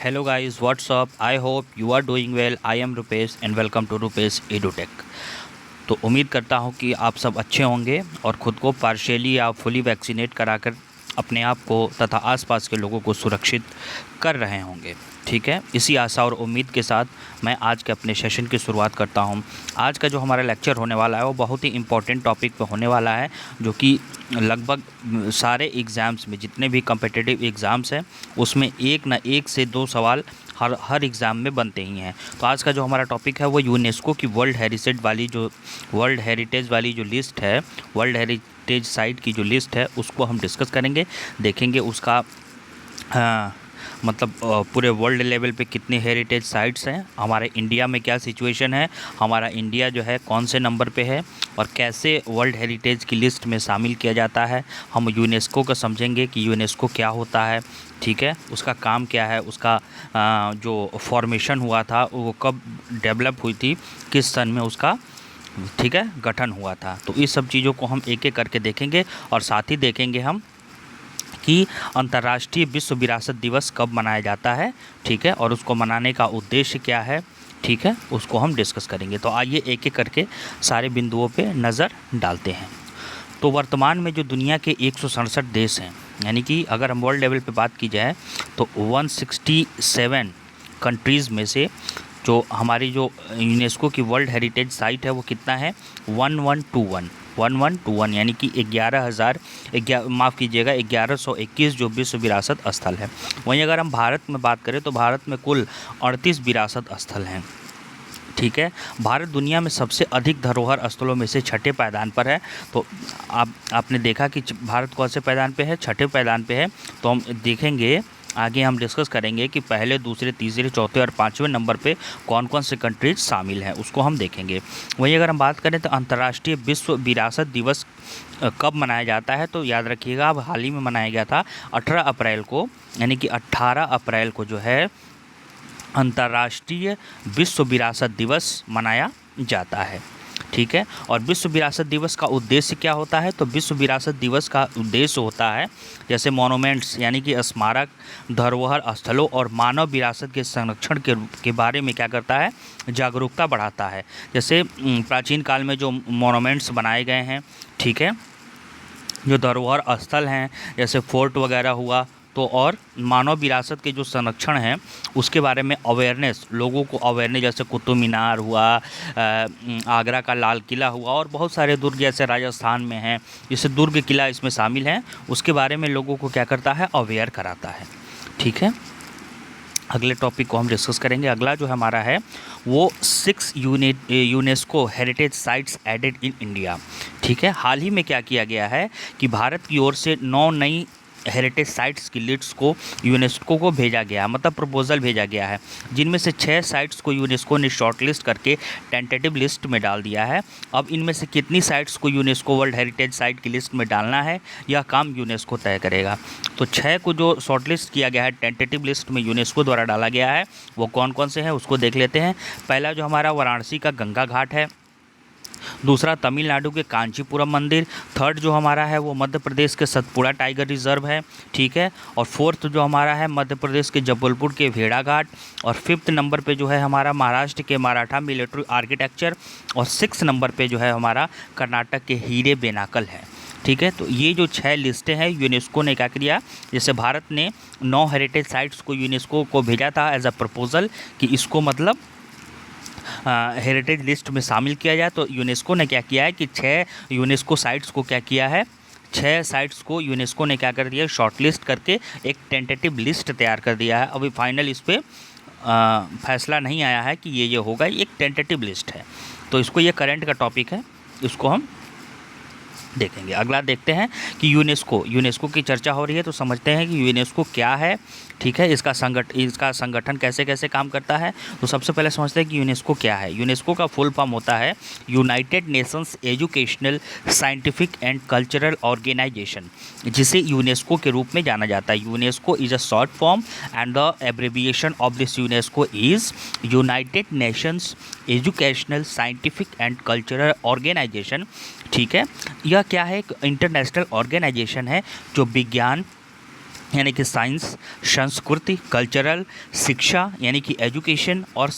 Hello guys, what's up? I hope you are doing well. I am Rupesh and welcome to Rupesh EduTech। तो उम्मीद करता हूँ कि आप सब अच्छे होंगे और ख़ुद को पार्शियली या फुली वैक्सीनेट कराकर अपने आप को तथा आसपास के लोगों को सुरक्षित कर रहे होंगे। ठीक है, इसी आशा और उम्मीद के साथ मैं आज के अपने सेशन की शुरुआत करता हूं। आज का जो हमारा लेक्चर होने वाला है वो बहुत ही इम्पोर्टेंट टॉपिक पे होने वाला है, जो कि लगभग सारे एग्ज़ाम्स में, जितने भी कम्पिटिटिव एग्ज़ाम्स हैं उसमें एक ना एक से दो सवाल हर एग्ज़ाम में बनते ही हैं। तो आज का जो हमारा टॉपिक है वो यूनेस्को की वर्ल्ड हेरिटेज वाली जो लिस्ट है, वर्ल्ड हेरिटेज साइट की जो लिस्ट है उसको हम डिस्कस करेंगे, देखेंगे उसका मतलब पूरे वर्ल्ड लेवल पे कितने हेरिटेज साइट्स हैं, हमारे इंडिया में क्या सिचुएशन है, हमारा इंडिया जो है कौन से नंबर पे है और कैसे वर्ल्ड हेरिटेज की लिस्ट में शामिल किया जाता है। हम यूनेस्को को समझेंगे कि यूनेस्को क्या होता है, ठीक है, उसका काम क्या है, उसका जो फॉर्मेशन हुआ था वो कब डेवलप हुई थी, किस सन में उसका ठीक है गठन हुआ था। तो इस सब चीज़ों को हम एक एक करके देखेंगे और साथ ही देखेंगे हम कि अंतर्राष्ट्रीय विश्व विरासत दिवस कब मनाया जाता है, ठीक है, और उसको मनाने का उद्देश्य क्या है, ठीक है, उसको हम डिस्कस करेंगे। तो आइए एक एक करके सारे बिंदुओं पे नज़र डालते हैं। तो वर्तमान में जो दुनिया के 167 देश हैं, यानी कि अगर हम वर्ल्ड लेवल पे बात की जाए तो 167 कंट्रीज़ में से जो हमारी जो यूनेस्को की वर्ल्ड हेरिटेज साइट है वो कितना है, 1121 यानी कि 1121 जो विश्व विरासत स्थल है। वहीं अगर हम भारत में बात करें तो भारत में कुल 38 विरासत स्थल हैं, ठीक है। भारत दुनिया में सबसे अधिक धरोहर स्थलों में से छठे पायदान पर है। तो आपने देखा कि भारत कौन से पायदान पे है, छठे पायदान पे है। तो हम देखेंगे आगे, हम डिस्कस करेंगे कि पहले, दूसरे, तीसरे, चौथे और पाँचवें नंबर पे कौन कौन से कंट्रीज शामिल हैं, उसको हम देखेंगे। वहीं अगर हम बात करें तो अंतर्राष्ट्रीय विश्व विरासत दिवस कब मनाया जाता है, तो याद रखिएगा अब हाल ही में मनाया गया था 18 अप्रैल को, यानी कि 18 अप्रैल को जो है अंतर्राष्ट्रीय विश्व विरासत दिवस मनाया जाता है, ठीक है। और विश्व विरासत दिवस का उद्देश्य क्या होता है, तो विश्व विरासत दिवस का उद्देश्य होता है जैसे मोनूमेंट्स यानी कि स्मारक, धरोहर स्थलों और मानव विरासत के संरक्षण के बारे में क्या करता है, जागरूकता बढ़ाता है। जैसे प्राचीन काल में जो मोनूमेंट्स बनाए गए हैं, ठीक है, जो धरोहर स्थल हैं जैसे फोर्ट वगैरह हुआ, तो और मानव विरासत के जो संरक्षण हैं उसके बारे में अवेयरनेस, लोगों को अवेयरनेस, जैसे कुतुब मीनार हुआ, आगरा का लाल किला हुआ और बहुत सारे दुर्ग जैसे राजस्थान में हैं, जैसे दुर्ग किला इसमें शामिल हैं, उसके बारे में लोगों को क्या करता है, अवेयर कराता है, ठीक है। अगले टॉपिक को हम डिस्कस करेंगे। अगला जो हमारा है वो 6 UNESCO heritage sites added in India, ठीक है। हाल ही में क्या किया गया है कि भारत की ओर से 9 नई हेरिटेज साइट्स की लिस्ट को यूनेस्को को भेजा गया, मतलब प्रपोजल भेजा गया है, जिनमें से 6 साइट्स को यूनेस्को ने शॉर्टलिस्ट करके टेंटेटिव लिस्ट में डाल दिया है। अब इनमें से कितनी साइट्स को यूनेस्को वर्ल्ड हेरिटेज साइट की लिस्ट में डालना है, यह काम यूनेस्को तय करेगा। तो 6 को जो शॉर्टलिस्ट किया गया है, टेंटेटिव लिस्ट में यूनेस्को द्वारा डाला गया है, वो कौन कौन से हैं उसको देख लेते हैं। पहला जो हमारा वाराणसी का गंगा घाट है, दूसरा तमिलनाडु के कांचीपुरम मंदिर, थर्ड जो हमारा है वो मध्य प्रदेश के सतपुड़ा टाइगर रिजर्व है, ठीक है, और फोर्थ जो हमारा है मध्य प्रदेश के जबलपुर के भेड़ाघाट, और फिफ्थ नंबर पे जो है हमारा महाराष्ट्र के मराठा मिलिट्री आर्किटेक्चर, और 6 नंबर पे जो है हमारा कर्नाटक के हीरे बेनाकल है, ठीक है। तो ये जो 6 लिस्टें हैं यूनेस्को ने क्या किया, जैसे भारत ने 9 हेरिटेज साइट्स को यूनेस्को को भेजा था एज अ प्रपोजल कि इसको मतलब हेरिटेज लिस्ट में शामिल किया जाए, तो यूनेस्को ने क्या किया है कि 6 यूनेस्को साइट्स को क्या किया है, 6 साइट्स को यूनेस्को ने क्या कर दिया, शॉर्टलिस्ट करके एक टेंटेटिव लिस्ट तैयार कर दिया है। अभी फाइनल इस पर फैसला नहीं आया है कि ये होगा, एक टेंटेटिव लिस्ट है। तो इसको, ये करंट का टॉपिक है, इसको हम देखेंगे। अगला देखते हैं कि यूनेस्को की चर्चा हो रही है, तो समझते हैं कि यूनेस्को क्या है, ठीक है, इसका संगठन कैसे कैसे काम करता है। तो सबसे पहले समझते हैं कि यूनेस्को क्या है। यूनेस्को का फुल फॉर्म होता है United Nations Educational, Scientific and Cultural Organisation, जिसे यूनेस्को के रूप में जाना जाता है। UNESCO is a short form and the abbreviation of this UNESCO is United Nations Educational, Scientific and Cultural Organisation, ठीक है। यह क्या है, एक इंटरनेशनल ऑर्गेनाइजेशन है जो विज्ञान, यानी कि साइंस, संस्कृति, कल्चरल, शिक्षा यानी कि एजुकेशन, और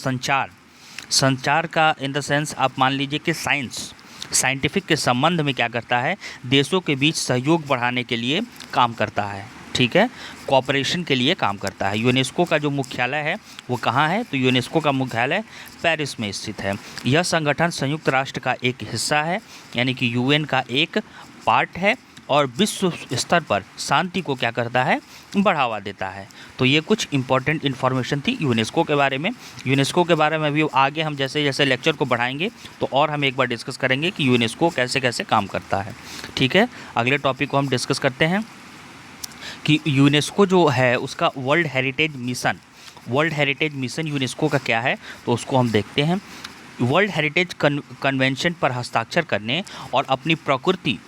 संचार का इन द सेंस आप मान लीजिए कि साइंटिफिक के संबंध में क्या करता है, देशों के बीच सहयोग बढ़ाने के लिए काम करता है, ठीक है, कोऑपरेशन के लिए काम करता है। यूनेस्को का जो मुख्यालय है वो कहाँ है, तो यूनेस्को का मुख्यालय पेरिस में स्थित है। यह संगठन संयुक्त राष्ट्र का एक हिस्सा है, यानी कि यूएन का एक पार्ट है, और विश्व स्तर पर शांति को क्या करता है, बढ़ावा देता है। तो ये कुछ इंपॉर्टेंट इन्फॉर्मेशन थी यूनेस्को के बारे में। यूनेस्को के बारे में भी आगे हम जैसे जैसे लेक्चर को बढ़ाएंगे तो और हम एक बार डिस्कस करेंगे कि यूनेस्को कैसे कैसे काम करता है, ठीक है। अगले टॉपिक को हम डिस्कस करते हैं कि यूनेस्को जो है उसका वर्ल्ड हेरिटेज मिशन यूनेस्को का क्या है, तो उसको हम देखते हैं। वर्ल्ड हेरिटेज कन्वेंशन पर हस्ताक्षर करने और अपनी प्रकृति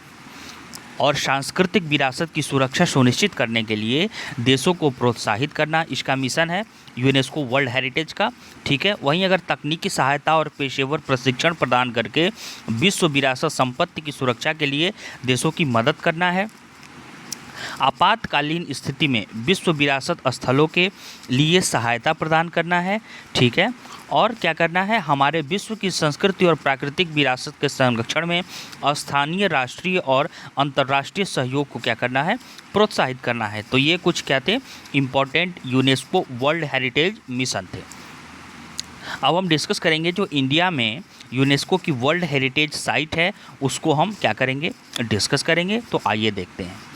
और सांस्कृतिक विरासत की सुरक्षा सुनिश्चित करने के लिए देशों को प्रोत्साहित करना इसका मिशन है यूनेस्को वर्ल्ड हेरिटेज का, ठीक है। वहीं अगर तकनीकी सहायता और पेशेवर प्रशिक्षण प्रदान करके विश्व विरासत संपत्ति की सुरक्षा के लिए देशों की मदद करना है। आपातकालीन स्थिति में विश्व विरासत स्थलों के लिए सहायता प्रदान करना है, ठीक है। और क्या करना है, हमारे विश्व की संस्कृति और प्राकृतिक विरासत के संरक्षण में स्थानीय, राष्ट्रीय और अंतर्राष्ट्रीय सहयोग को क्या करना है, प्रोत्साहित करना है। तो ये कुछ क्या थे, important UNESCO world heritage mission थे। अब हम डिस्कस करेंगे जो इंडिया में यूनेस्को की वर्ल्ड हेरिटेज साइट है उसको हम क्या करेंगे, डिस्कस करेंगे। तो आइए देखते हैं।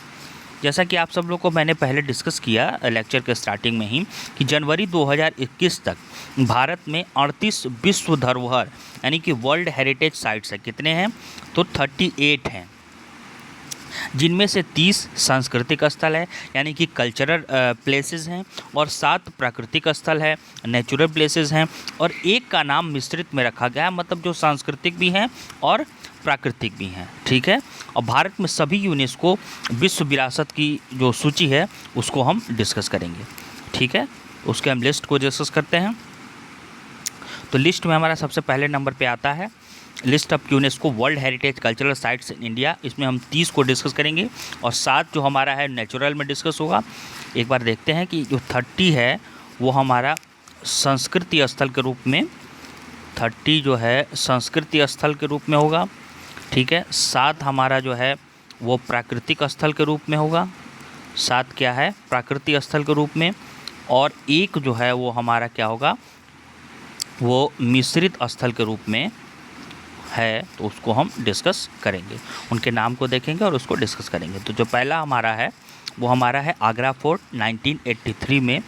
जैसा कि आप सब लोग को मैंने पहले डिस्कस किया लेक्चर के स्टार्टिंग में ही कि जनवरी 2021 तक भारत में 38 विश्व धरोहर यानी कि वर्ल्ड हेरिटेज साइट्स है। कितने हैं, तो 38 हैं, जिनमें से 30 सांस्कृतिक स्थल है यानी कि कल्चरल प्लेसेस हैं, और 7 प्राकृतिक स्थल है, नेचुरल प्लेसेस हैं, और एक का नाम मिश्रित में रखा गया है, मतलब जो सांस्कृतिक भी हैं और प्राकृतिक भी हैं, ठीक है। और भारत में सभी यूनेस्को विश्व विरासत की जो सूची है उसको हम डिस्कस करेंगे, ठीक है। उसके हम लिस्ट को डिस्कस करते हैं। तो लिस्ट में हमारा सबसे पहले नंबर पे आता है list of UNESCO world heritage cultural sites in India. इसमें हम 30 को डिस्कस करेंगे और 7 जो हमारा है नेचुरल में डिस्कस होगा। एक बार देखते हैं कि जो 30 है वो हमारा संस्कृति स्थल के रूप में, 30 जो है संस्कृति स्थल के रूप में होगा, ठीक है। 7 हमारा जो है वो प्राकृतिक स्थल के रूप में होगा, 7 क्या है, प्राकृतिक स्थल के रूप में, और 1 जो है वो हमारा क्या होगा, वो मिश्रित स्थल के रूप में है। तो उसको हम डिस्कस करेंगे, उनके नाम को देखेंगे और उसको डिस्कस करेंगे। तो जो पहला हमारा है वो हमारा है आगरा फोर्ट 1983 में,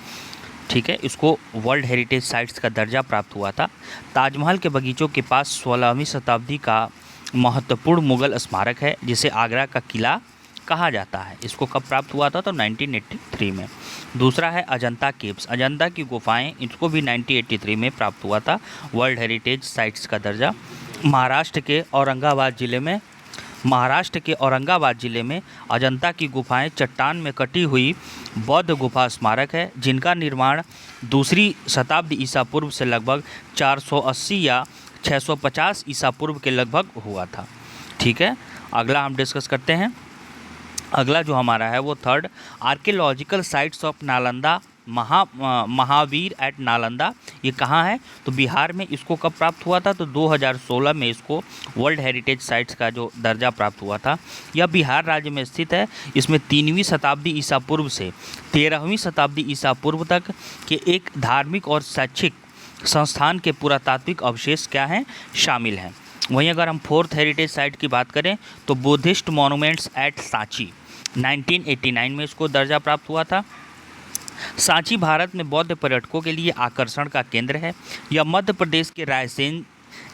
ठीक है। इसको वर्ल्ड हेरिटेज साइट्स का दर्जा प्राप्त हुआ था। ताजमहल के बगीचों के पास 16वीं शताब्दी का महत्वपूर्ण मुगल स्मारक है जिसे आगरा का किला कहा जाता है। इसको कब प्राप्त हुआ था, तो 1983 में। दूसरा है अजंता केव्स, अजंता की गुफाएं, इसको भी 1983 में प्राप्त हुआ था वर्ल्ड हेरिटेज साइट्स का दर्जा। महाराष्ट्र के औरंगाबाद ज़िले में अजंता की गुफाएं चट्टान में कटी हुई बौद्ध गुफा स्मारक है जिनका निर्माण 2री शताब्दी ईसा पूर्व से लगभग 480 या 650 ईसा पूर्व के लगभग हुआ था, ठीक है। अगला हम डिस्कस करते हैं। अगला जो हमारा है वो 3rd archaeological sites of Nalanda Mahavir at Nalanda. ये कहाँ है, तो बिहार में। इसको कब प्राप्त हुआ था, तो 2016 में इसको वर्ल्ड हेरिटेज साइट्स का जो दर्जा प्राप्त हुआ था। यह बिहार राज्य में स्थित है। इसमें 3वीं शताब्दी ईसा पूर्व से 13वीं शताब्दी ईसा पूर्व तक के एक धार्मिक और शैक्षिक संस्थान के पुरातात्विक अवशेष क्या हैं, शामिल हैं। वहीं अगर हम 4th हेरिटेज साइट की बात करें तो बुद्धिस्ट मॉन्यूमेंट्स एट सांची 1989 में इसको दर्जा प्राप्त हुआ था। सांची भारत में बौद्ध पर्यटकों के लिए आकर्षण का केंद्र है। यह मध्य प्रदेश के रायसेन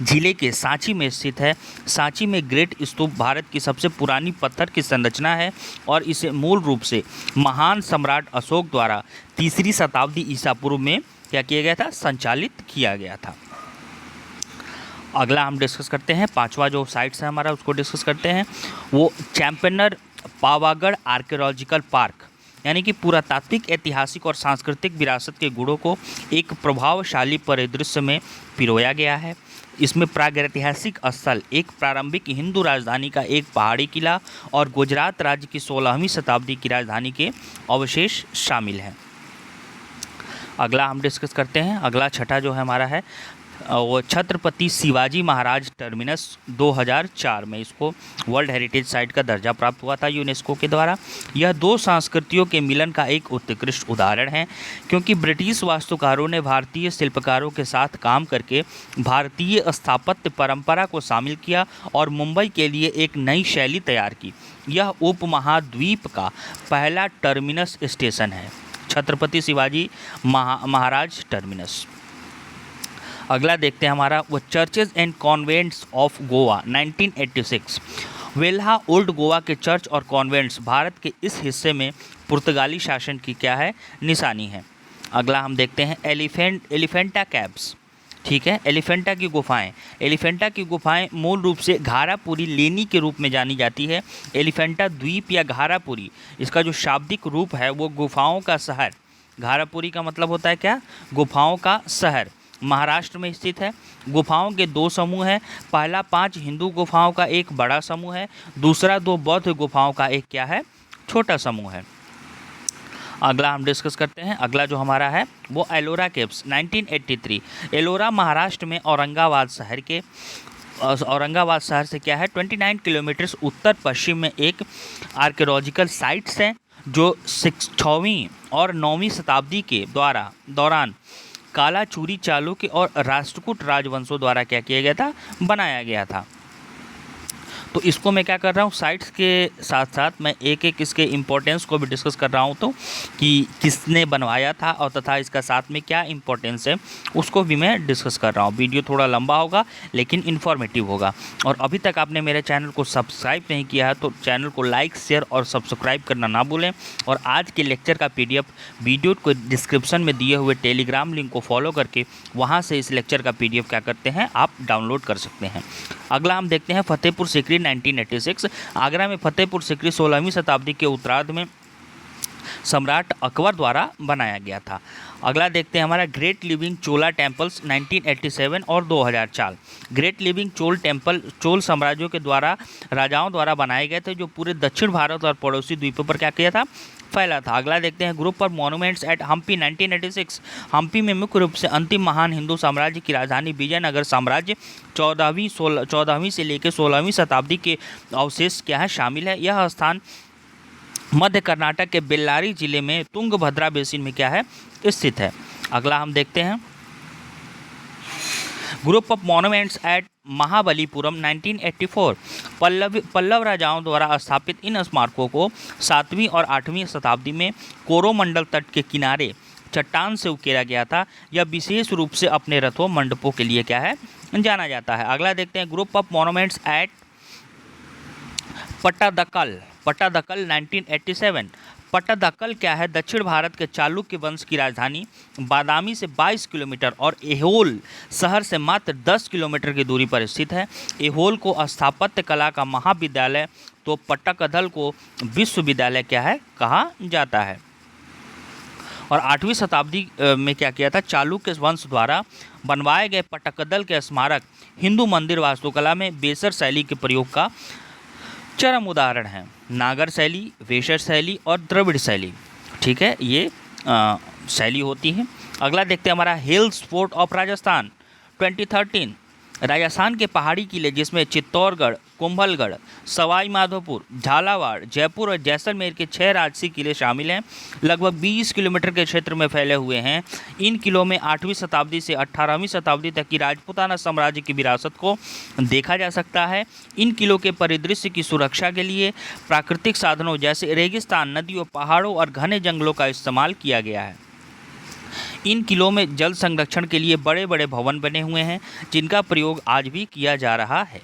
जिले के सांची में स्थित है। सांची में ग्रेट स्तूप भारत की सबसे पुरानी पत्थर की संरचना है और इसे मूल रूप से महान सम्राट अशोक द्वारा 3री शताब्दी ईसा पूर्व में क्या किया गया था, संचालित किया गया था। अगला हम डिस्कस करते हैं 5वां जो साइट्स है हमारा उसको डिस्कस करते हैं। वो चैंपियनर पावागढ़ आर्कियोलॉजिकल पार्क यानी कि पुरातात्विक, ऐतिहासिक और सांस्कृतिक विरासत के गुणों को एक प्रभावशाली परिदृश्य में पिरोया गया है। इसमें प्रागैतिहासिक स्थल, एक प्रारंभिक हिंदू राजधानी का एक पहाड़ी किला और गुजरात राज्य की 16वीं शताब्दी की राजधानी के अवशेष शामिल हैं। अगला हम डिस्कस करते हैं। अगला छठा जो है हमारा है वो छत्रपति शिवाजी महाराज टर्मिनस 2004 में इसको वर्ल्ड हेरिटेज साइट का दर्जा प्राप्त हुआ था यूनेस्को के द्वारा। यह दो संस्कृतियों के मिलन का एक उत्कृष्ट उदाहरण है, क्योंकि ब्रिटिश वास्तुकारों ने भारतीय शिल्पकारों के साथ काम करके भारतीय स्थापत्य परंपरा को शामिल किया और मुंबई के लिए एक नई शैली तैयार की। यह उपमहाद्वीप का पहला टर्मिनस स्टेशन है, छत्रपति शिवाजी महाराज टर्मिनस। अगला देखते हैं हमारा वो churches and convents of Goa 1986। Velha old Goa के चर्च और कॉन्वेंट्स भारत के इस हिस्से में पुर्तगाली शासन की क्या है, निशानी है। अगला हम देखते हैं एलिफेंटा कैव्स। ठीक है, एलिफेंटा की गुफाएं। एलिफेंटा की गुफाएं मूल रूप से घारापुरी लेनी के रूप में जानी जाती है। एलिफेंटा द्वीप या घारापुरी, इसका जो शाब्दिक रूप है वो गुफाओं का शहर। घारापुरी का मतलब होता है क्या, गुफाओं का शहर। महाराष्ट्र में स्थित है। गुफाओं के दो समूह हैं। पहला 5 हिंदू गुफाओं का एक बड़ा समूह है, दूसरा 2 बौद्ध गुफाओं का एक क्या है, छोटा समूह है। अगला हम डिस्कस करते हैं। अगला जो हमारा है वो एलोरा केव्स 1983। एलोरा महाराष्ट्र में औरंगाबाद शहर से क्या है 29 किलोमीटर उत्तर पश्चिम में एक आर्कियोलॉजिकल साइट्स हैं, जो 6वीं और 9वीं शताब्दी के दौरान कालाचूरी, चालुक्य और राष्ट्रकूट राजवंशों द्वारा क्या किया गया था, बनाया गया था। तो इसको मैं क्या कर रहा हूँ, साइट्स के साथ साथ मैं एक एक इसके इम्पोर्टेंस को भी डिस्कस कर रहा हूँ, तो कि किसने बनवाया था और तथा इसका साथ में क्या इम्पोर्टेंस है उसको भी मैं डिस्कस कर रहा हूँ। वीडियो थोड़ा लंबा होगा लेकिन इन्फॉर्मेटिव होगा। और अभी तक आपने मेरे चैनल को सब्सक्राइब नहीं किया है तो चैनल को लाइक, शेयर और सब्सक्राइब करना ना भूलें। और आज के लेक्चर का PDF वीडियो को डिस्क्रिप्शन में दिए हुए टेलीग्राम लिंक को फॉलो करके वहाँ से इस लेक्चर का PDF क्या करते हैं, आप डाउनलोड कर सकते हैं। अगला हम देखते हैं फतेहपुर सीकरी 1986। आगरा में फतेहपुर सीकरी 16वीं शताब्दी के उत्तरार्ध में सम्राट अकबर द्वारा बनाया गया था। अगला देखते हैं हमारा ग्रेट लिविंग चोला टेम्पल्स 1987 और 2004। Great living Chola temple Chola साम्राज्यों के द्वारा राजाओं द्वारा बनाए गए थे, जो पूरे दक्षिण भारत और पड़ोसी द्वीपों पर क्या किया था, फैला था। अगला देखते हैं group of monuments at Hampi 1986। Hampi में मुख्य रूप से अंतिम महान हिंदू साम्राज्य की राजधानी विजयनगर साम्राज्य 14वीं से लेकर 16वीं शताब्दी के अवशेष क्या है, शामिल है। यह स्थान मध्य कर्नाटक के बेल्लारी जिले में तुंगभद्रा बेसिन में क्या है, स्थित है। अगला हम देखते हैं group of monuments at Mahabalipuram 1984। Pallava राजाओं द्वारा स्थापित इन स्मारकों को 7वीं और 8वीं शताब्दी में कोरोमंडल तट के किनारे चट्टान से उकेरा गया था। यह विशेष रूप से अपने रथों मंडपों के लिए क्या है, जाना जाता है। अगला देखते हैं group of monuments eight Pattadakal 1987। Pattadakal क्या है, दक्षिण भारत के चालुक्य वंश की राजधानी बादामी से 22 किलोमीटर और ऐहोल शहर से मात्र 10 किलोमीटर की दूरी पर स्थित है। ऐहोल को स्थापत्य कला का महाविद्यालय तो पट्टादकल को विश्वविद्यालय क्या है, कहा जाता है। और 8वीं शताब्दी में क्या किया था, चालुक्य वंश द्वारा बनवाए गए पट्टादकल के स्मारक हिंदू मंदिर वास्तुकला में बेसर शैली के प्रयोग का चरम उदाहरण है। नागर शैली, वेशर शैली और द्रविड़ शैली, ठीक है, ये शैली होती है। अगला देखते हैं हमारा hills fort of Rajasthan 2013। Rajasthan के पहाड़ी किले जिसमें चित्तौड़गढ़, कुंभलगढ़, सवाई माधोपुर, झालावाड़, जयपुर और जैसलमेर के 6 राजसी किले शामिल हैं। लगभग 20 किलोमीटर के क्षेत्र में फैले हुए हैं। इन किलों में 8वीं शताब्दी से 18वीं शताब्दी तक की राजपूताना साम्राज्य की विरासत को देखा जा सकता है। इन किलों के परिदृश्य की सुरक्षा के लिए प्राकृतिक साधनों जैसे रेगिस्तान, नदियों, पहाड़ों और घने जंगलों का इस्तेमाल किया गया है। इन किलों में जल संरक्षण के लिए बड़े बड़े भवन बने हुए हैं, जिनका प्रयोग आज भी किया जा रहा है।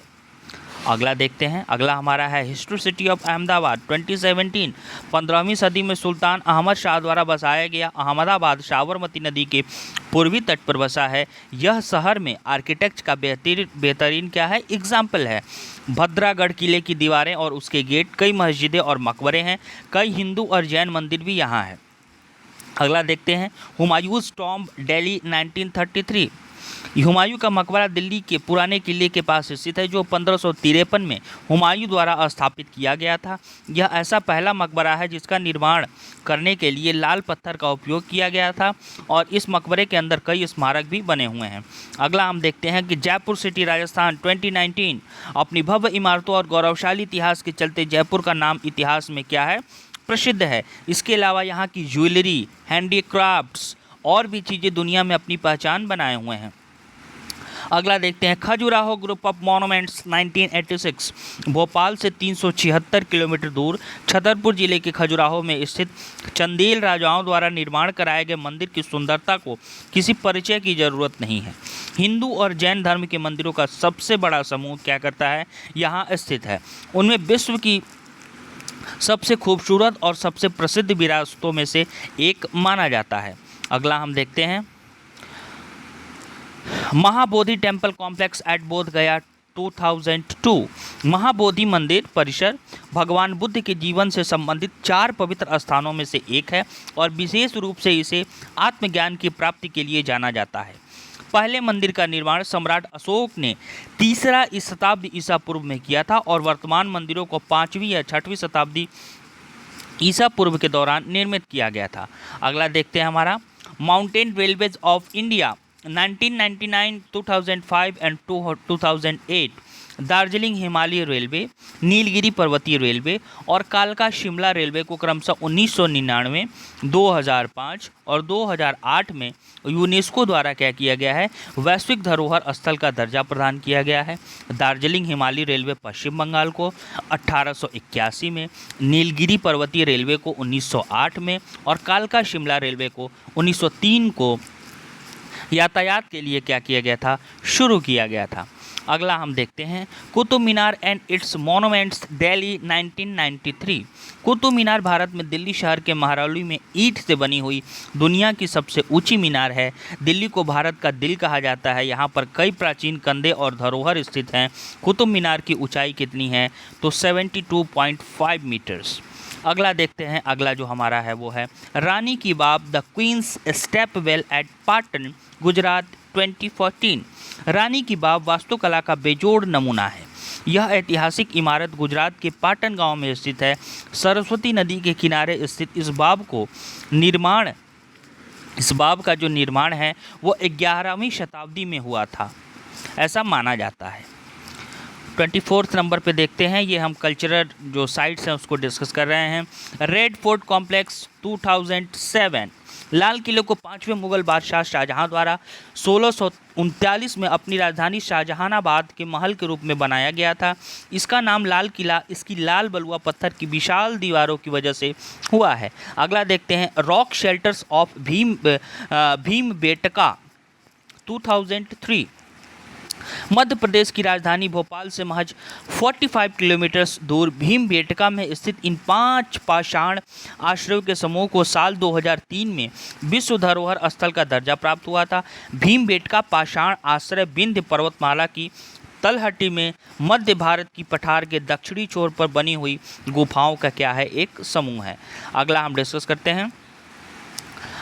अगला देखते हैं, अगला हमारा है हिस्ट्री सिटी ऑफ अहमदाबाद 2017। 15वीं सदी में सुल्तान अहमद शाह द्वारा बसाया गया अहमदाबाद साबरमती नदी के पूर्वी तट पर बसा है। यह शहर में आर्किटेक्ट का बेहतरीन क्या है, एग्जाम्पल है। भद्रागढ़ किले की दीवारें और उसके गेट, कई मस्जिदें और मकबरे हैं, कई हिंदू और जैन मंदिर भी यहाँ है। अगला देखते हैं, हुमायूंस टॉम्ब दिल्ली 1933। हुमायूं का मकबरा दिल्ली के पुराने किले के पास स्थित है, जो 1553 में हुमायूं द्वारा स्थापित किया गया था। यह ऐसा पहला मकबरा है जिसका निर्माण करने के लिए लाल पत्थर का उपयोग किया गया था, और इस मकबरे के अंदर कई स्मारक भी बने हुए हैं। अगला हम देखते हैं कि जयपुर सिटी राजस्थान 2019। अपनी भव्य इमारतों और गौरवशाली इतिहास के चलते जयपुर का नाम इतिहास में क्या है, प्रसिद्ध है। इसके अलावा यहाँ की ज्वेलरी, हैंडीक्राफ्ट्स और भी चीज़ें दुनिया में अपनी पहचान बनाए हुए हैं। अगला देखते हैं, Khajuraho group of monuments 1986। Bhopal से 376 किलोमीटर दूर छतरपुर जिले के खजुराहो में स्थित चंदेल राजाओं द्वारा निर्माण कराए गए मंदिर की सुंदरता को किसी परिचय की जरूरत नहीं है। हिंदू और जैन धर्म के मंदिरों का सबसे बड़ा समूह क्या करता है, यहाँ स्थित है। उनमें विश्व की सबसे खूबसूरत और सबसे प्रसिद्ध विरासतों में से एक माना जाता है। अगला हम देखते हैं, महाबोधि टेम्पल कॉम्प्लेक्स एट बोध गया 2002। महाबोधि मंदिर परिसर भगवान बुद्ध के जीवन से संबंधित 4 पवित्र स्थानों में से एक है और विशेष रूप से इसे आत्मज्ञान की प्राप्ति के लिए जाना जाता है। पहले मंदिर का निर्माण सम्राट अशोक ने 3वीं शताब्दी ईसा पूर्व में किया था और वर्तमान मंदिरों को 5वीं या 6वीं शताब्दी ईसा पूर्व के दौरान निर्मित किया गया था। अगला देखते हैं हमारा, mountain railways of India 1999, 2005 and 2008। Darjeeling Himalaya railway, Nilgiri पर्वतीय रेलवे और कालका शिमला रेलवे को क्रमशः 1999, 2005 और 2008 में यूनेस्को द्वारा क्या किया गया है, वैश्विक धरोहर स्थल का दर्जा प्रदान किया गया है। दार्जिलिंग हिमालय रेलवे पश्चिम बंगाल को 1881 में, नीलगिरी पर्वतीय रेलवे को 1908 में और कालका शिमला रेलवे को 1903 को यातायात के लिए क्या किया गया था, शुरू किया गया था। अगला हम देखते हैं, Qutub Minar and its monuments Delhi 1993। Qutub Minar Bharat में दिल्ली शहर के महरौली में ईंट से बनी हुई दुनिया की सबसे ऊंची मीनार है। दिल्ली को भारत का दिल कहा जाता है। यहाँ पर कई प्राचीन कंधे और धरोहर स्थित हैं। कुतुब मीनार की ऊंचाई कितनी है, तो 72.5 मीटर्स। अगला देखते हैं, अगला जो हमारा है वो है Rani ki Vav the Queen's stepwell at Patan Gujarat 2014। Rani ki Vav वास्तुकला का बेजोड़ नमूना है। यह ऐतिहासिक इमारत गुजरात के पाटन गांव में स्थित है। सरस्वती नदी के किनारे स्थित इस बाव का जो निर्माण है वो 11वीं शताब्दी में हुआ था, ऐसा माना जाता है। 24 नंबर पे देखते हैं, ये हम कल्चरल जो साइट्स हैं उसको डिस्कस कर रहे हैं। Red fort complex 2007। लाल किले को 5वें मुगल बादशाह शाहजहां द्वारा 1639 में अपनी राजधानी शाहजहानाबाद के महल के रूप में बनाया गया था। इसका नाम लाल किला इसकी लाल बलुआ पत्थर की विशाल दीवारों की वजह से हुआ है। अगला देखते हैं, rock shelters of Bhimbetka 2003। Madhya Pradesh की राजधानी भोपाल से महज 45 किलोमीटर दूर भीमबेटका में स्थित इन 5 पाषाण आश्रयों के समूह को साल 2003 में विश्व धरोहर स्थल का दर्जा प्राप्त हुआ था। भीमबेटका पाषाण आश्रय विंध्य पर्वतमाला की तलहटी में मध्य भारत की पठार के दक्षिणी छोर पर बनी हुई गुफाओं का क्या है, एक समूह है। अगला हम डिस्कस करते हैं,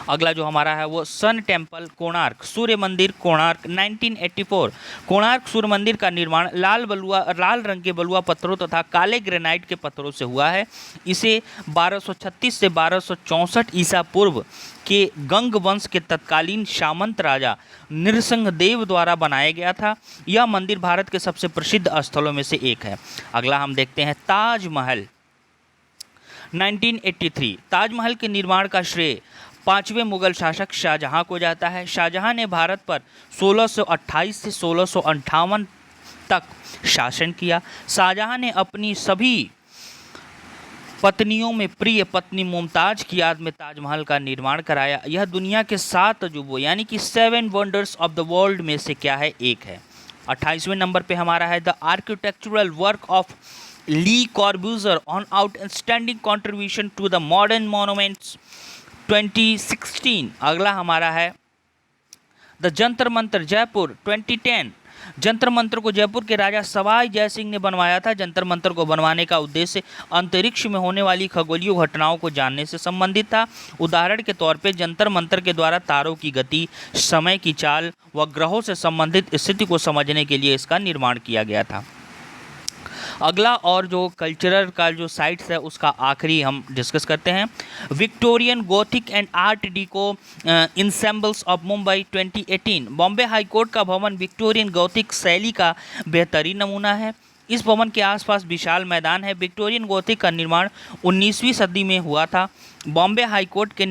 अगला जो हमारा है वो सन टेम्पल कोणार्क सूर्य मंदिर कोणार्क 1984। कोणार्क सूर्य मंदिर का निर्माण लाल रंग के बलुआ पत्थरों तथा काले ग्रेनाइट के पत्थरों से हुआ है। इसे 1236 से 1264 ईसा पूर्व के गंग वंश के तत्कालीन सामंत राजा नृसिंहदेव द्वारा बनाया गया था। यह मंदिर भारत के सबसे प्रसिद्ध स्थलों में से एक है। अगला हम देखते हैं, ताजमहल 1983। ताजमहल के निर्माण का श्रेय 5वें मुगल शासक शाहजहां को जाता है। शाहजहां ने भारत पर 1628 से 1658 तक शासन किया। शाहजहां ने अपनी सभी पत्नियों में प्रिय पत्नी मुमताज की याद में ताजमहल का निर्माण कराया। यह दुनिया के 7 अजूबों यानी कि 7 वंडर्स ऑफ द वर्ल्ड में से क्या है, एक है। 28वें नंबर पे हमारा है the architectural work of Le Corbusier on outstanding contribution to the modern monuments 2016। अगला हमारा है द जंतर मंतर जयपुर 2010। जंतर मंतर को जयपुर के राजा सवाई जय सिंह ने बनवाया था। जंतर मंतर को बनवाने का उद्देश्य अंतरिक्ष में होने वाली खगोलीय घटनाओं को जानने से संबंधित था। उदाहरण के तौर पे जंतर मंतर के द्वारा तारों की गति, समय की चाल व ग्रहों से संबंधित स्थिति को समझने के लिए इसका निर्माण किया गया था। अगला और जो कल्चरल का जो साइट्स है उसका आखिरी हम डिस्कस करते हैं। Victorian Gothic and art deco ensembles of Mumbai 2018। Bombay high court का भवन विक्टोरियन गोथिक शैली का बेहतरीन नमूना है। इस भवन के आसपास विशाल मैदान है। विक्टोरियन गोथिक का निर्माण 19वीं सदी में हुआ था। बॉम्बे हाई कोर्ट के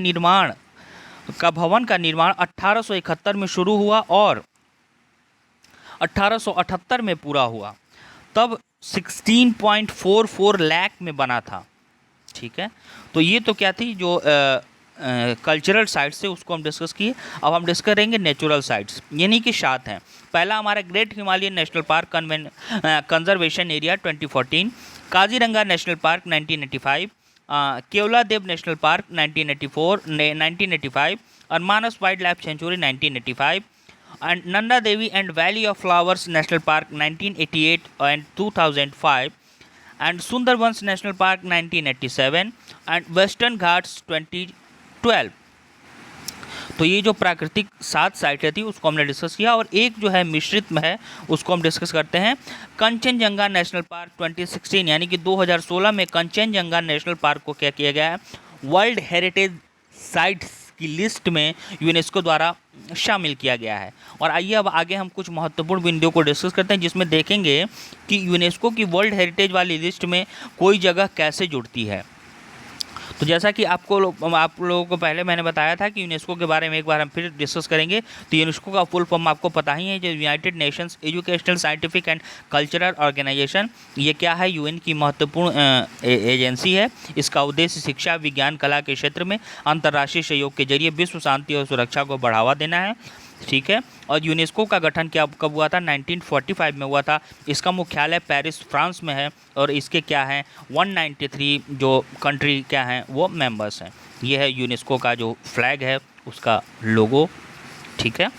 भवन का निर्माण 1871 में शुरू हुआ और 1878 में पूरा हुआ। तब 16.44 लाख में बना था। ठीक है, तो ये तो क्या थी जो कल्चरल साइट्स से उसको हम डिस्कस किए। अब हम डिस्कस करेंगे नेचुरल साइट्स, यानी कि 7 हैं। पहला हमारा great Himalayan national park conservation area 2014, Kaziranga national park 1985, Keoladeo national park 1985 और Manas wildlife sanctuary 1985 and Nanda Devi and Valley of Flowers National Park 1988 and 2005 and Sundarbans National Park 1987 and Western Ghats 2012। तो ये जो प्राकृतिक 7 साइटें थी उसको हमने डिस्कस किया। और एक जो है मिश्रित में है उसको हम डिस्कस करते हैं। कंचनजंगा नेशनल पार्क 2016, यानी कि 2016 में कंचनजंगा नेशनल पार्क को क्या किया गया है, वर्ल्ड हेरिटेज साइट्स की लिस्ट में यूनेस्को द्वारा शामिल किया गया है। और आइए अब आगे हम कुछ महत्वपूर्ण बिंदुओं को डिस्कस करते हैं जिसमें देखेंगे कि यूनेस्को की वर्ल्ड हेरिटेज वाली लिस्ट में कोई जगह कैसे जुड़ती है। तो जैसा कि आप लोगों को पहले मैंने बताया था कि यूनेस्को के बारे में एक बार हम फिर डिस्कस करेंगे। तो यूनेस्को का फुल फॉर्म आपको पता ही है, जो United Nations Educational Scientific and Cultural Organisation. ये क्या है, यूएन की महत्वपूर्ण एजेंसी है। इसका उद्देश्य शिक्षा, विज्ञान, कला के क्षेत्र में अंतर्राष्ट्रीय सहयोग के जरिए विश्व शांति और सुरक्षा को बढ़ावा देना है। ठीक है, और यूनेस्को का गठन कब हुआ था, 1945 में हुआ था। इसका मुख्यालय पेरिस फ्रांस में है और इसके क्या हैं 193 जो कंट्री क्या हैं वो मेंबर्स हैं। ये है यूनेस्को का जो फ्लैग है उसका लोगो। ठीक है,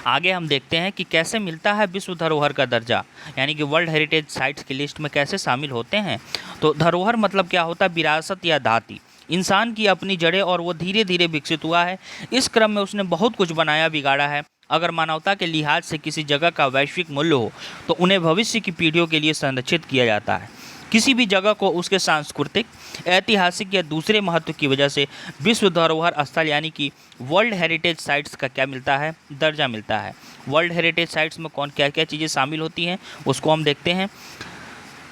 आगे हम देखते हैं कि कैसे मिलता है विश्व धरोहर का दर्जा, यानी कि वर्ल्ड हेरिटेज साइट्स की लिस्ट में कैसे शामिल होते हैं। तो धरोहर मतलब क्या होता है, विरासत या दाती। इंसान की अपनी जड़ें और वो धीरे धीरे विकसित हुआ है। इस क्रम में उसने बहुत कुछ बनाया बिगाड़ा है। अगर मानवता के लिहाज से किसी जगह का वैश्विक मूल्य हो तो उन्हें भविष्य की पीढ़ियों के लिए संरक्षित किया जाता है। किसी भी जगह को उसके सांस्कृतिक, ऐतिहासिक या दूसरे महत्व की वजह से विश्व धरोहर स्थल यानी कि वर्ल्ड हेरिटेज साइट्स का क्या मिलता है, दर्जा मिलता है। वर्ल्ड हेरिटेज साइट्स में कौन क्या क्या चीज़ें शामिल होती हैं उसको हम देखते हैं।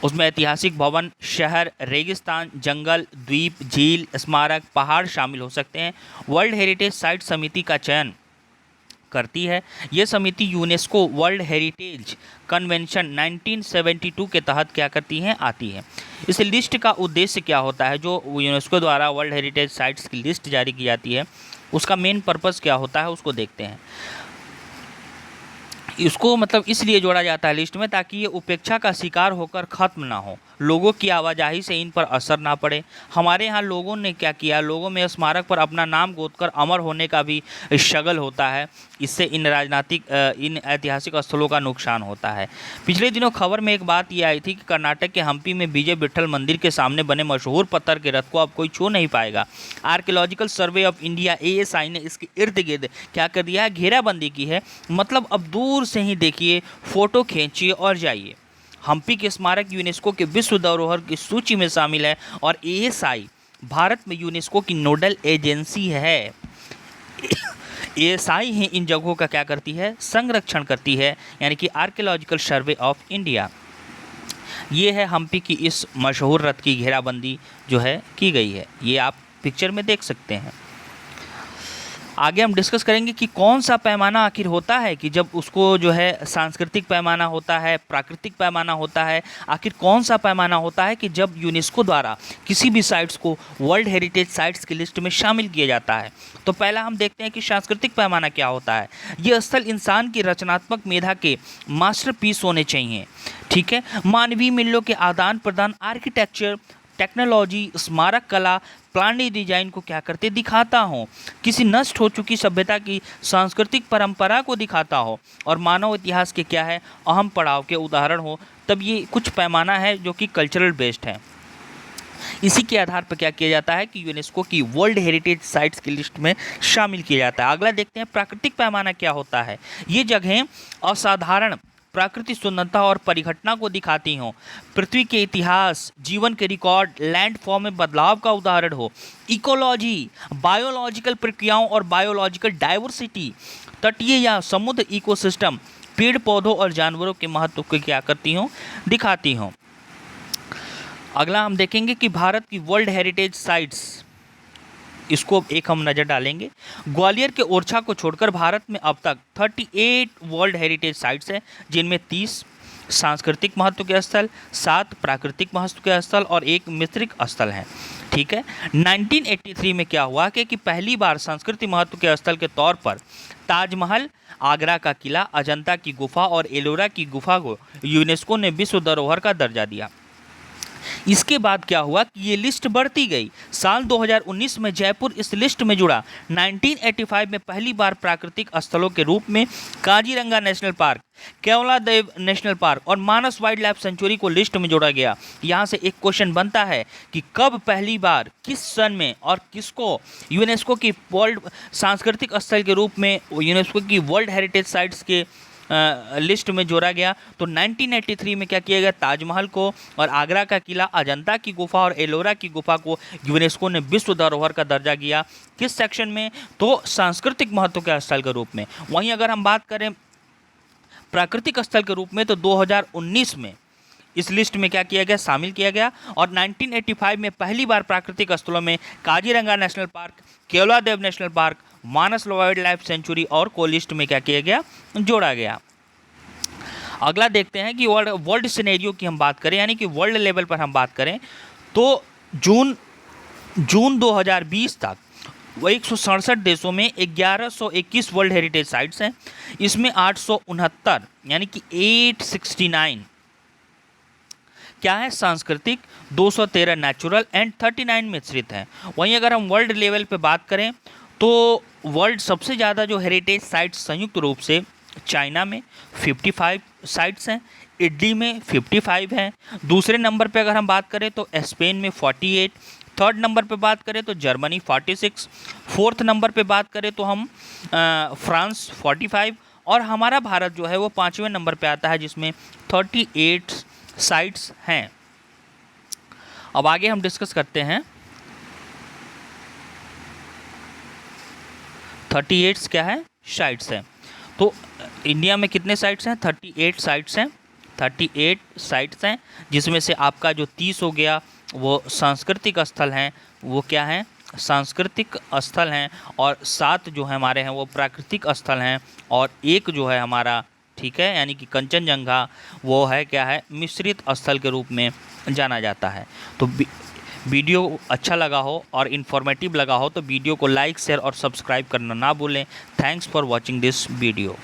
उसमें ऐतिहासिक भवन, शहर, रेगिस्तान, जंगल, द्वीप, झील, स्मारक, पहाड़ शामिल हो सकते हैं। वर्ल्ड हेरिटेज साइट समिति का चयन करती है। ये समिति यूनेस्को वर्ल्ड हेरिटेज कन्वेंशन 1972 के तहत क्या करती हैं, आती है। इस लिस्ट का उद्देश्य क्या होता है, जो यूनेस्को द्वारा वर्ल्ड हेरिटेज साइट्स की लिस्ट जारी की जाती है उसका मेन पर्पस क्या होता है उसको देखते हैं। इसको मतलब इसलिए जोड़ा जाता है लिस्ट में ताकि ये उपेक्षा का शिकार होकर ख़त्म ना हो, लोगों की आवाजाही से इन पर असर ना पड़े। हमारे यहाँ लोगों ने क्या किया, लोगों में स्मारक पर अपना नाम गोदकर अमर होने का भी शगल होता है। इससे इन ऐतिहासिक स्थलों का नुकसान होता है। पिछले दिनों खबर में एक बात ये आई थी कि कर्नाटक के हम्पी में विजय विट्ठल मंदिर के सामने बने मशहूर पत्थर के रथ को अब कोई छू नहीं पाएगा। Archaeological survey of India ASI ने इसके इर्द गिर्द क्या कर दिया है, घेराबंदी की है। मतलब अब दूर से ही देखिए, फ़ोटो खींचिए और जाइए। हम्पी के स्मारक यूनेस्को के विश्व धरोहर की सूची में शामिल है और ASI भारत में यूनेस्को की नोडल एजेंसी है। ASI ही इन जगहों का क्या करती है, संरक्षण करती है, यानी कि आर्कियोलॉजिकल सर्वे ऑफ इंडिया। ये है हम्पी की इस मशहूर रथ की घेराबंदी जो है की गई है, ये आप पिक्चर में देख सकते हैं। आगे हम डिस्कस करेंगे कि कौन सा पैमाना आखिर होता है कि जब उसको जो है सांस्कृतिक पैमाना होता है, प्राकृतिक पैमाना होता है, आखिर कौन सा पैमाना होता है कि जब यूनेस्को द्वारा किसी भी साइट्स को वर्ल्ड हेरिटेज साइट्स की लिस्ट में शामिल किया जाता है। तो पहला हम देखते हैं कि सांस्कृतिक पैमाना क्या होता है। ये स्थल इंसान की रचनात्मक मेधा के मास्टरपीस होने चाहिए, ठीक है। मानवीय मूल्यों के आदान प्रदान, आर्किटेक्चर, टेक्नोलॉजी, स्मारक कला, प्लानिंग डिजाइन को क्या करते दिखाता हो, किसी नष्ट हो चुकी सभ्यता की सांस्कृतिक परंपरा को दिखाता हो और मानव इतिहास के क्या है अहम पड़ाव के उदाहरण हो, तब ये कुछ पैमाना है जो कि कल्चरल बेस्ड है। इसी के आधार पर क्या किया जाता है कि यूनेस्को की वर्ल्ड हेरिटेज साइट्स की लिस्ट में शामिल किया जाता है। अगला देखते हैं प्राकृतिक पैमाना क्या होता है। ये जगहें असाधारण प्राकृतिक सुंदरता और परिघटना को दिखाती हों, पृथ्वी के इतिहास, जीवन के रिकॉर्ड, लैंडफॉर्म में बदलाव का उदाहरण हो, इकोलॉजी, बायोलॉजिकल प्रक्रियाओं और बायोलॉजिकल डाइवर्सिटी, तटीय या समुद्र इकोसिस्टम, पेड़ पौधों और जानवरों के महत्व को क्या करती हों, दिखाती हों। अगला हम देखेंगे कि भारत की वर्ल्ड हेरिटेज साइट्स, इसको एक हम नज़र डालेंगे। ग्वालियर के ओरछा को छोड़कर भारत में अब तक 38 वर्ल्ड हेरिटेज साइट्स हैं, जिनमें 30 सांस्कृतिक महत्व के स्थल, 7 प्राकृतिक महत्व के स्थल और 1 मिश्रित स्थल हैं, ठीक है। 1983 में क्या हुआ कि पहली बार सांस्कृतिक महत्व के स्थल के तौर पर ताजमहल, आगरा का किला, अजंता की गुफा और एलोरा की गुफा को यूनेस्को ने विश्व धरोहर का दर्जा दिया। इसके बाद क्या हुआ कि ये लिस्ट बढ़ती गई। साल 2019 में जयपुर इस लिस्ट में जुड़ा। 1985 में पहली बार प्राकृतिक स्थलों के रूप में Kaziranga national park, Keoladeo national park और मानस वाइल्ड लाइफ सेंचुरी को लिस्ट में जोड़ा गया। यहाँ से एक क्वेश्चन बनता है कि कब पहली बार, किस सन में और किसको यूनेस्को की वर्ल्ड सांस्कृतिक स्थल के रूप में यूनेस्को की वर्ल्ड हेरिटेज साइट्स के लिस्ट में जोड़ा गया। तो 1983 में क्या किया गया, ताजमहल को और आगरा का किला, अजंता की गुफा और एलोरा की गुफा को यूनेस्को ने विश्व धरोहर का दर्जा दिया। किस सेक्शन में, तो सांस्कृतिक महत्व के स्थल के रूप में। वहीं अगर हम बात करें प्राकृतिक स्थल के रूप में, तो 2019 में इस लिस्ट में क्या किया गया, शामिल किया गया। और 1985 में पहली बार प्राकृतिक स्थलों में Kaziranga national park, Keoladeo national park, Manas wildlife sanctuary और को लिस्ट में क्या किया गया, जोड़ा गया। अगला देखते हैं कि वर्ल्ड सिनेरियो की हम बात करें, यानी कि वर्ल्ड लेवल पर हम बात करें, तो जून 2020 तक वो 167 देशों में 1121 वर्ल्ड हेरिटेज साइट्स हैं। इसमें 869 यानी कि 869 क्या है, सांस्कृतिक, 213 नेचुरल एंड 39 मिश्रित हैं। वहीं अगर हम वर्ल्ड लेवल पे बात करें तो वर्ल्ड सबसे ज़्यादा जो हेरिटेज साइट्स संयुक्त रूप से चाइना में 55 साइट्स हैं, इटली में 55 हैं। दूसरे नंबर पे अगर हम बात करें तो स्पेन में 48, थर्ड नंबर पे बात करें तो जर्मनी 46, फोर्थ नंबर पे बात करें तो हम फ्रांस 45 और हमारा भारत जो है वो 5वें नंबर पे आता है जिसमें 38 साइट्स हैं। अब आगे हम डिस्कस करते हैं 38 क्या है, साइट्स हैं। तो इंडिया में कितने साइट्स हैं, 38 साइट्स हैं। 38 साइट्स हैं जिसमें से आपका जो 30 हो गया वो सांस्कृतिक स्थल हैं, वो क्या हैं, सांस्कृतिक स्थल हैं, और 7 जो है हमारे हैं वो प्राकृतिक स्थल हैं, और 1 जो है हमारा, ठीक है, यानी कि कंचनजंगा, वो है क्या है, मिश्रित स्थल के रूप में जाना जाता है। तो वीडियो अच्छा लगा हो और इन्फॉर्मेटिव लगा हो तो वीडियो को लाइक, शेयर और सब्सक्राइब करना ना भूलें। Thanks for watching this video.